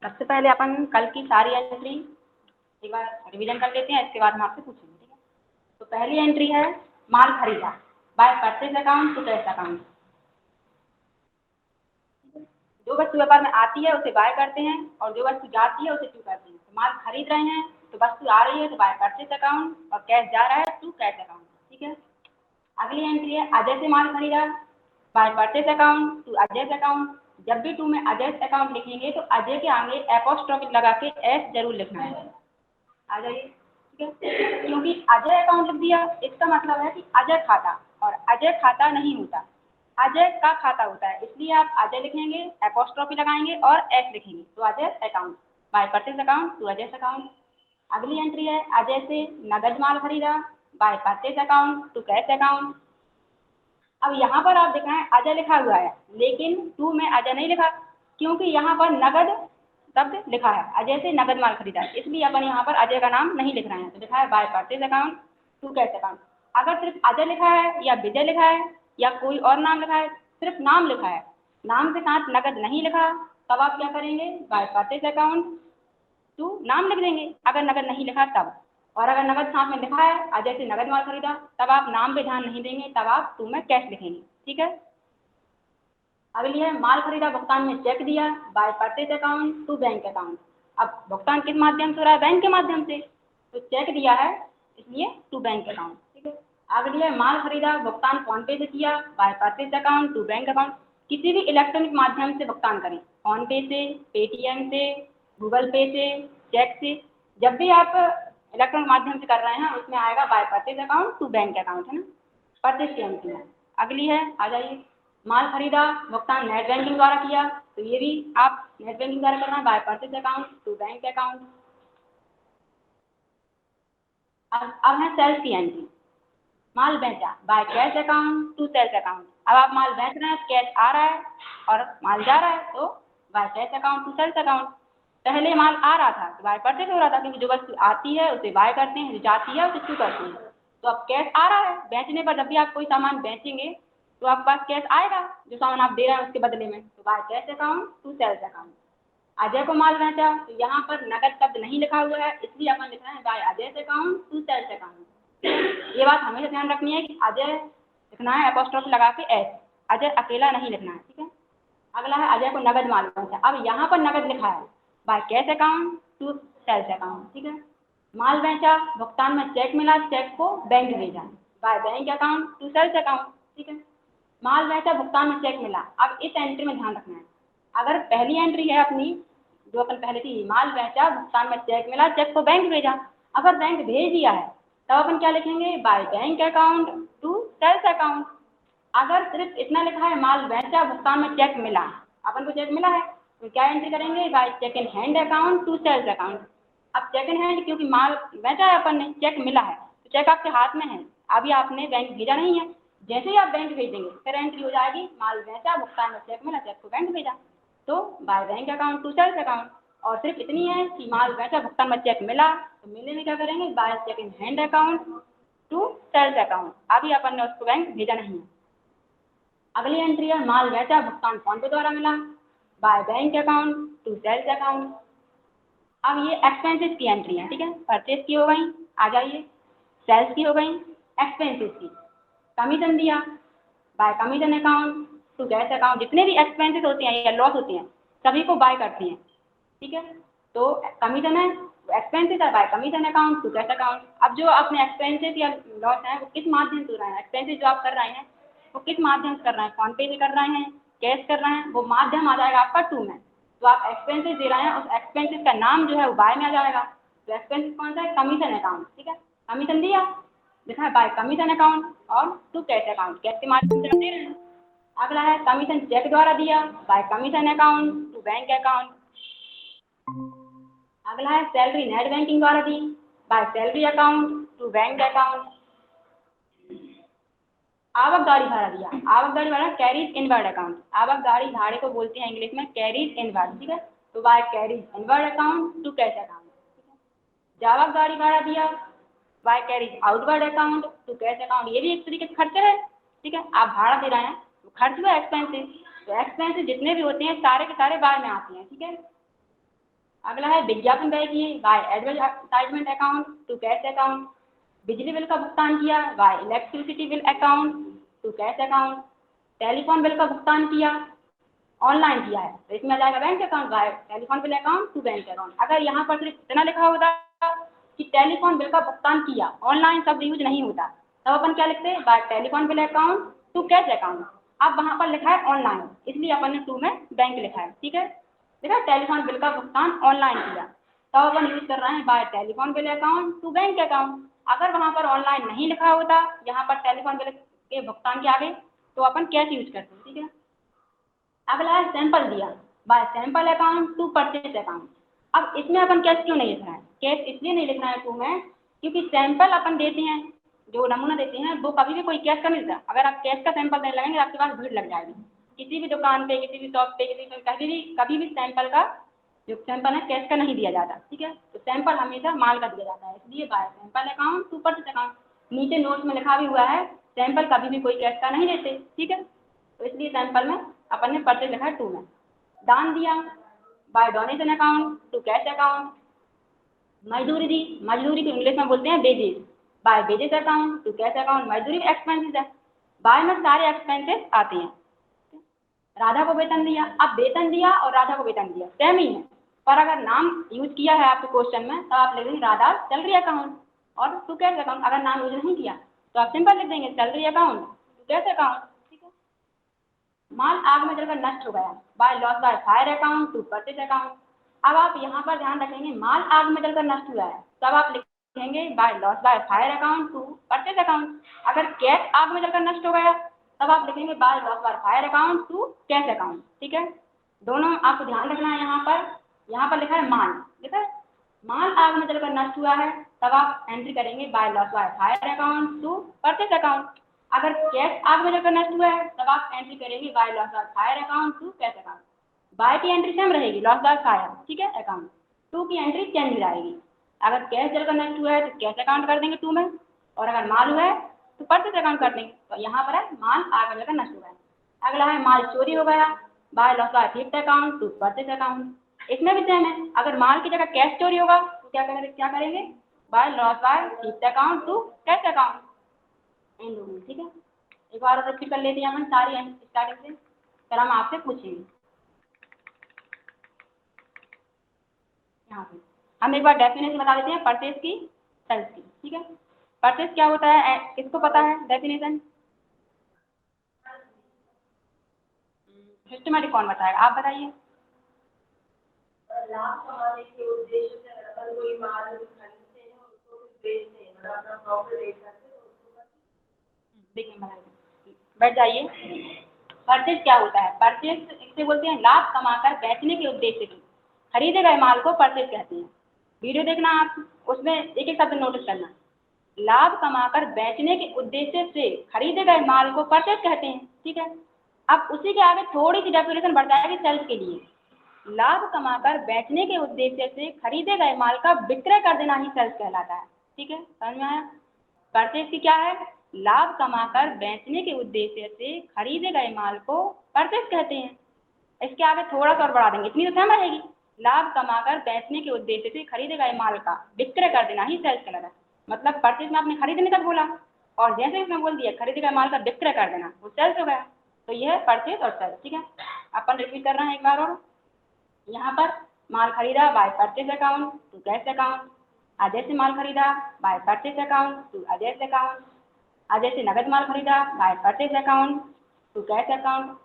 सबसे पहले अपन कल की सारी एंट्री एक बार रिवीजन कर लेते हैं, इसके बाद हम आपसे पूछेंगे, ठीक है। तो पहली एंट्री है माल खरीदा by purchase account to cash account. जो वस्तु व्यापार में आती है उसे बाय करते हैं और जो वस्तु जाती है उसे टू करते हैं। तो माल खरीद रहे हैं तो वस्तु आ रही है तो बाय परचेज अकाउंट और कैश जा रहा है टू कैश अकाउंट, ठीक है। अगली एंट्री है अजय से माल खरीदा by purchase account to Ajay account. जब भी टू में अजय अकाउंट लिखेंगे तो अजय के आगे एपोस्ट्रोफी लगा के एस जरूर लिखना है। आ जाइए, ठीक है। क्योंकि अजय अकाउंट लिख दिया इसका मतलब है कि अजय खाता, और अजय खाता नहीं होता, अजय का खाता होता है, इसलिए आप अजय लिखेंगे, एपोस्ट्रोफी लगाएंगे और एस लिखेंगे तो Ajay account by purchase account to Ajay account. अगली एंट्री है अजय से नगद माल खरीदा by purchase account to cash account. अब यहाँ पर आप देख रहे हैं अजय लिखा हुआ है लेकिन टू में अजय नहीं लिखा, क्योंकि यहाँ पर नगद शब्द लिखा है, अजय से नगद माल खरीदा, इसलिए अपन यहाँ पर अजय का नाम नहीं लिख रहे हैं। तो लिखा है by purchase account to cash account. अगर सिर्फ अजय लिखा है या विजय लिखा है या कोई और नाम लिखा है, सिर्फ नाम लिखा है, नाम के साथ नगद नहीं लिखा, तब आप क्या करेंगे, बाय परचेज अकाउंट टू नाम लिख देंगे अगर नगद नहीं लिखा तब। और अगर नगद साथ में लिखा है अजय से नगद माल खरीदा, तब आप नाम पे ध्यान नहीं देंगे, तब आप टू में कैश लिखेंगे, ठीक है। अगली है माल खरीदा भुगतान में चेक दिया by purchase account to bank account. अब भुगतान किस माध्यम से हो रहा है, बैंक के माध्यम से, तो चेक दिया है इसलिए टू बैंक अकाउंट, ठीक है। अगली है माल खरीदा भुगतान फोन पे से किया by purchase account to bank account. किसी भी इलेक्ट्रॉनिक माध्यम से भुगतान करें, फोन पे से, पेटीएम से, गूगल पे से, चेक से, जब भी आप इलेक्ट्रॉनिक माध्यम से कर रहे हैं उसमें आएगा by purchase account to bank account, है ना, परचेज की एंट्री है। अगली है आ जाइए माल खरीदा भुगतान नेट बैंकिंग द्वारा किया, तो ये भी आप नेट बैंकिंग द्वारा करना है by purchase account to bank account. अब है सेल्स की एंट्री, माल बेचा by cash account to sales account. अब आप माल बेच रहे हैं, कैश आ रहा है और माल जा रहा है, तो by cash account to sales account. पहले माल आ रहा था तो बाय परचेज हो रहा था, क्योंकि जो वस्तु आती है उसे बाय करते हैं, जो जाती है उसे टू करते हैं। तो अब कैश आ रहा है, बेचने पर जब भी आप कोई सामान बेचेंगे तो आपके पास कैश आएगा, जो सामान आप दे रहे हैं उसके बदले में, तो by cash account to sales account. अजय को माल बेचा तो यहाँ पर नगद शब्द नहीं लिखा हुआ है, इसलिए अपन लिख रहे हैं by Ajay account to sales account. ये बात हमेशा ध्यान रखनी है कि अजय लिखना है एपोस्ट्रोफी लगा के एस, अजय अकेला नहीं लिखना है, ठीक है। अगला है अजय को नगद माल बेचा, अब यहाँ पर नगद लिखा है by cash account to sales account, ठीक है। माल बेचा भुगतान में चेक मिला, चेक को बैंक भेजा by bank account to sales account, ठीक है। माल बेचा भुगतान में चेक मिला, अब इस एंट्री में ध्यान रखना है, अगर पहली एंट्री है अपनी जो अपन पहले थी, माल बेचा भुगतान में चेक मिला, चेक को बैंक भेजा, अगर बैंक भेज दिया है तब अपन क्या लिखेंगे, by bank account to sales account. अगर सिर्फ इतना लिखा है माल बेचा भुगतान में चेक मिला, अपन को चेक मिला है तो क्या एंट्री करेंगे, by cheque in hand account to sales account. अब चेक इन हैंड क्योंकि माल बेचा है अपन ने, चेक मिला है, तो चेक आपके हाथ में है, अभी आपने बैंक भेजा नहीं है, जैसे ही आप बैंक भेजेंगे फिर एंट्री हो जाएगी माल बेचा भुगतान में चेक मिला, चेक को बैंक भेजा, तो by bank account to sales account. और सिर्फ इतनी है कि माल बेचा भुगतान में चेक मिला, तो मिलने में क्या करेंगे, by cheque in hand account to sales account, अभी अपन ने उसको बैंक भेजा नहीं है। अगली एंट्री है माल बेचा भुगतान फोन पे द्वारा मिला by bank account to sales account. अब ये एक्सपेंसेस की एंट्री है, ठीक है, परचेज की हो गई, आ जाइए सेल्स की हो गई, एक्सपेंसेस की, कमीशन दिया by commission account to cash account. जितने भी एक्सपेंसेस होते हैं या लॉस होते हैं सभी को बाय करते हैं, ठीक है। तो कमीशन है, एक्सपेंसेस है by commission account to cash account. अब जो अपने एक्सपेंसेस या लॉस है वो किस माध्यम से हो रहे हैं, एक्सपेंसेस जो आप कर रहे हैं वो किस माध्यम से कर रहे हैं, फोन पे से कर रहे हैं, कैश कर रहे हैं, वो माध्यम आ जाएगा आपका टू में। तो आप एक्सपेंसेस दे रहे हैं, उस एक्सपेंसेस का नाम जो है वो बाय में आ जाएगा, तो एक्सपेंसेस कौन सा है, कमीशन अकाउंट, ठीक है। कमीशन दिया, लिखा है बाय कमीशन अकाउंट और टू कैश अकाउंट, कैश के माध्यम से हम दे रहे हैं। अगला है कमीशन चेक द्वारा दिया by commission account to bank account. अगला है सैलरी नेट बैंकिंग द्वारा दी by salary account to bank account. आवक गाड़ी भाड़ा दिया, आवक गाड़ी भाड़ा कैरीज इनवर्ड अकाउंट, आवक गाड़ी भाड़े को बोलते हैं इंग्लिश में कैरीज इनवर्ड, ठीक है, तो by carriage inward account to cash account, ठीक है। जावक गाड़ी भाड़ा दिया by carriage outward account to cash account, ये भी एक तरीके से खर्चे है, ठीक है, आप भाड़ा दे रहे हैं तो खर्च हुआ एक्सपेंसेस, तो एक्सपेंसेस जितने भी होते हैं सारे के सारे बाय में आते हैं, ठीक है। अगला है विज्ञापन व्यय किए, by advertisement account to cash account. बिजली बिल का भुगतान किया, by electricity bill account to cash account. Telephone bill का भुगतान किया, ऑनलाइन किया है तो इसमें आ जाएगा bank account, by telephone bill account to bank account. अगर यहाँ पर सिर्फ इतना लिखा होता कि टेलीफोन बिल का भुगतान किया, ऑनलाइन शब्द यूज नहीं होता, तब अपन क्या लिखते हैं, by telephone bill account to cash account. अब वहाँ पर लिखा है ऑनलाइन, इसलिए अपन ने टू में बैंक लिखा है। ठीक है, देखा, टेलीफोन बिल का भुगतान ऑनलाइन किया, तब अपन यूज कर रहे हैं by telephone bill account to bank account. अगर वहाँ पर ऑनलाइन नहीं लिखा होता, यहाँ पर टेलीफोन बिल के भुगतान के आगे, तो अपन कैश यूज करते हैं। ठीक है, अगला है सैंपल दिया, by sample account to purchase account. अब इसमें अपन कैश क्यों नहीं लिखना है, कैश इसलिए नहीं लिखना है टू में, क्योंकि सैंपल अपन देते हैं, जो नमूना देते हैं वो कभी भी कोई कैश का नहीं देता। अगर आप कैश का सैंपल देने लगेंगे आपके पास भीड़ लग जाएगी, किसी भी दुकान पे, किसी भी शॉप पे, कभी भी सैंपल का जो सैंपल है कैश का नहीं दिया जाता। ठीक है, तो सैंपल हमेशा माल का दिया जाता है, इसलिए by sample account to purchase account. नीचे नोट्स में लिखा भी हुआ है सैंपल कभी भी कोई कैश का नहीं देते। ठीक है, तो इसलिए सैंपल में अपन ने परचेज लिखा है टू में। दान दिया, by donation account to cash account. मजदूरी दी, मजदूरी को इंग्लिश में बोलते हैं wages, by wages account to cash account. मजदूरी एक्सपेंसेस है, बाय में सारे एक्सपेंसेस आते हैं। राधा को वेतन दिया, अब वेतन दिया और राधा को वेतन दिया सेम ही है, पर अगर नाम यूज किया है आपके क्वेश्चन में तो आप लिख देंगे राधा सैलरी अकाउंट और टू कैश अकाउंट। अगर नाम यूज नहीं किया तो आप सिंपल लिख देंगे salary account to cash account. ठीक है, माल आग में जलकर नष्ट हो गया, by loss by fire account to purchase account. अब आप यहाँ पर ध्यान रखेंगे माल आग में जलकर नष्ट हुआ है, तब आप लिखेंगे by loss by fire account to purchase account. अगर कैश आग में जलकर नष्ट हो गया तब आप लिखेंगे by loss by fire account to cash account. ठीक है, दोनों आपको ध्यान रखना है। यहाँ पर लिखा है माल, ठीक है, माल आग में जलकर नष्ट हुआ है, तब आप एंट्री करेंगे by loss by fire account to purchase account. अगर कैश आग में जलकर नष्ट हुआ है तब आप एंट्री करेंगे by loss by fire account to cash account. By की एंट्री सेम रहेगी, लॉस बाय फायर, ठीक है, अकाउंट। टू की एंट्री चेंज हो जाएगी। अगर कैश जलकर नष्ट हुआ है तो कैश अकाउंट कर देंगे टू में, और अगर माल हुआ है तो परचेज अकाउंट कर देंगे। तो यहाँ पर है माल आग में जलकर नष्ट हुआ है। अगला है माल चोरी हो गया, by loss by theft account to purchase account. इसमें भी सेम है, अगर माल की जगह कैश चोरी होगा तो क्या करेंगे, by loss by theft account to cash account. इन दोनों, ठीक है, एक बार रिपीट कर लेते हैं हम सारी स्टार्टिंग से, फिर हम आपसे पूछेंगे। यहाँ पे हम एक बार डेफिनेशन बता देते हैं परचेज की, सेल्स की। ठीक है, परचेज क्या होता है, किसको पता है डेफिनेशन? सिस्टमैटिक कौन बताएगा, आप बताइए। लाभ कमाने के उद्देश्य से अपन कोई माल खरीदते हैं उसको फिर बेचते हैं, मतलब अपना प्रॉफिट देख सकते हैं उसको। देखिए बैठ जाइए। परचेज क्या होता है, परचेज इसे बोलते हैं लाभ कमाकर बेचने के उद्देश्य से खरीदे गए माल को परचेज कहते हैं। वीडियो देखना आप, उसमें एक एक शब्द नोटिस करना। लाभ कमाकर बेचने के उद्देश्य से खरीदे गए माल को परचेज कहते हैं। ठीक है, अब उसी के आगे थोड़ी सी डेफिनेशन बढ़ जाएगी सेल्स के लिए। लाभ कमाकर बेचने के उद्देश्य से खरीदे गए माल का विक्रय कर देना ही सेल्स कहलाता है। ठीक है, समझ में आया? परचेज की क्या है, लाभ कमाकर बेचने के उद्देश्य से खरीदे गए माल को परचेज कहते हैं। इसके आगे थोड़ा सा और बढ़ा देंगे, इतनी तो समझ रहेगी। लाभ कमाकर बेचने के उद्देश्य से खरीदे गए माल का विक्रय कर देना ही सेल्स कहलाता है। मतलब परचेज में आपने खरीदने का बोला, और जैसे उसने बोल दिया खरीदे गए माल का विक्रय कर देना, वो सेल्स हो गया। तो यह है परचेज और सेल्स। ठीक है, अपन रिपीट कर रहे हैं एक बार और। यहाँ पर माल खरीदा by purchase account to cash account. Ajay से माल खरीदा by purchase account to Ajay account. Ajay से नगद माल खरीदा by purchase account to cash account.